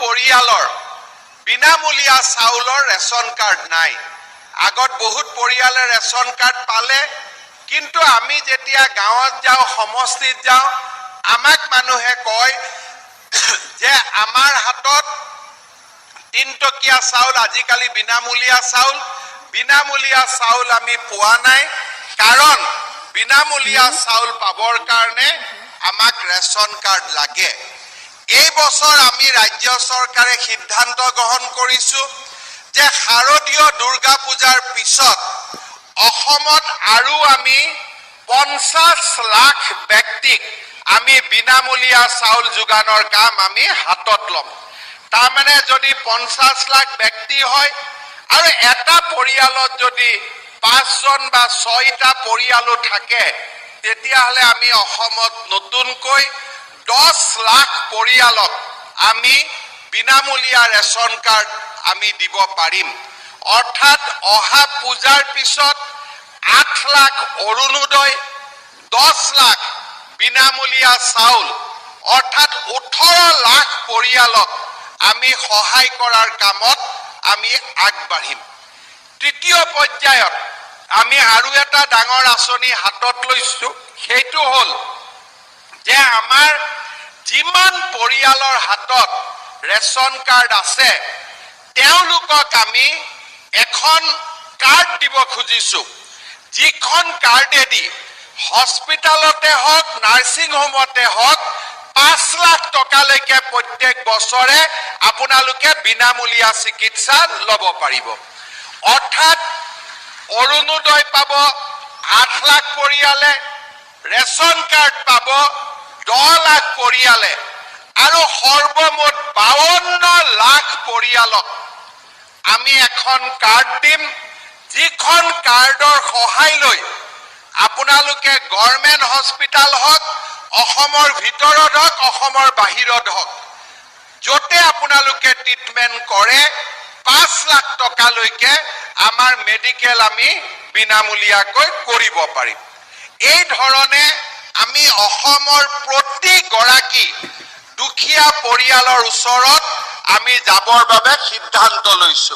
পৰিয়ালৰ বিনামূলীয়া চাউলৰ ৰেচন কাৰ্ড নাই। আগত বহুত পৰিয়ালে ৰেচন কাৰ্ড পালে, কিন্তু আমি যেতিয়া গাঁৱত যাওঁ, সমষ্টিত যাওঁ, আমাক মানুহে কয় যে আমাৰ হাতত 3 টকীয়া চাউল, আজিকালি বিনামূলীয়া চাউল আমি পোৱা নাই, কাৰণ বিনামূলীয়া চাউল পাবৰ কাৰণে আমাক ৰেচন কাৰ্ড লাগে। এই বছৰ আমি ৰাজ্য চৰকাৰে সিদ্ধান্ত গ্ৰহণ কৰিছো যে শাৰদীয় দুৰ্গা পূজাৰ পিছত অসমত আৰু আমি 50 লাখ ব্যক্তিক আমি বিনামূলীয়া চাউল যোগানৰ কাম আমি হাতত ল'ম। তাৰমানে যদি 50 লাখ ব্যক্তি হয় আৰু এটা পৰিয়ালত যদি 5 জন বা 6টা পৰিয়ালো থাকে, তেতিয়াহ'লে আমি অসমত নতুনকৈ 10 লাখ পৰিয়ালক আমি বিনামূলীয়া ৰেচন কাৰ্ড আমি দিব পাৰিম। অৰ্থাৎ অহা পূজাৰ পিছত 8 লাখ অৰুণোদয়, 10 লাখ বিনামূলীয়া চাউল, অৰ্থাৎ 18 লাখ পৰিয়ালক আমি সহায় কৰাৰ কামত আমি আগবাঢ়িম। তৃতীয় পৰ্যায়ত আমি আৰু এটা ডাঙৰ আঁচনি হাতত লৈছো, সেইটো হ'ল যে আমাৰ যিমান পৰিয়ালৰ হাতত ৰেচন কাৰ্ড আছে, তেওঁলোকক আমি এখন কাৰ্ড দিব খুজিছো, যিখন কাৰ্ডেদি হস্পিটালতে হওক, নাৰ্ছিং হোমতে হওক 5 লাখ টকালৈকে প্ৰত্যেক বছৰে আপোনালোকে বিনামূলীয়া চিকিৎসা ল'ব পাৰিব। অৰ্থাৎ অৰুণোদয় পাব 8 লাখ পৰিয়ালে, ৰেচন কাৰ্ড পাব 10 লাখ পৰিয়ালে, আৰু সৰ্বমুঠ 52 লাখ পৰিয়ালক আমি এখন কাৰ্ড দিম, যিখন কাৰ্ডৰ সহায় লৈ আপোনালোকে গভৰ্ণমেণ্ট হস্পিটাল হওক, অসমৰ ভিতৰত হওক, অসমৰ বাহিৰত হওক, য'তে আপোনালোকে ট্ৰিটমেণ্ট কৰে 5 লাখ টকালৈকে আমাৰ মেডিকেল আমি বিনামূলীয়াকৈ কৰিব পাৰিম। এই ধৰণে আমি অসমৰ প্ৰতিগৰাকী দুখীয়া পৰিয়ালৰ ওচৰত আমি যাবৰ বাবে সিদ্ধান্ত লৈছো।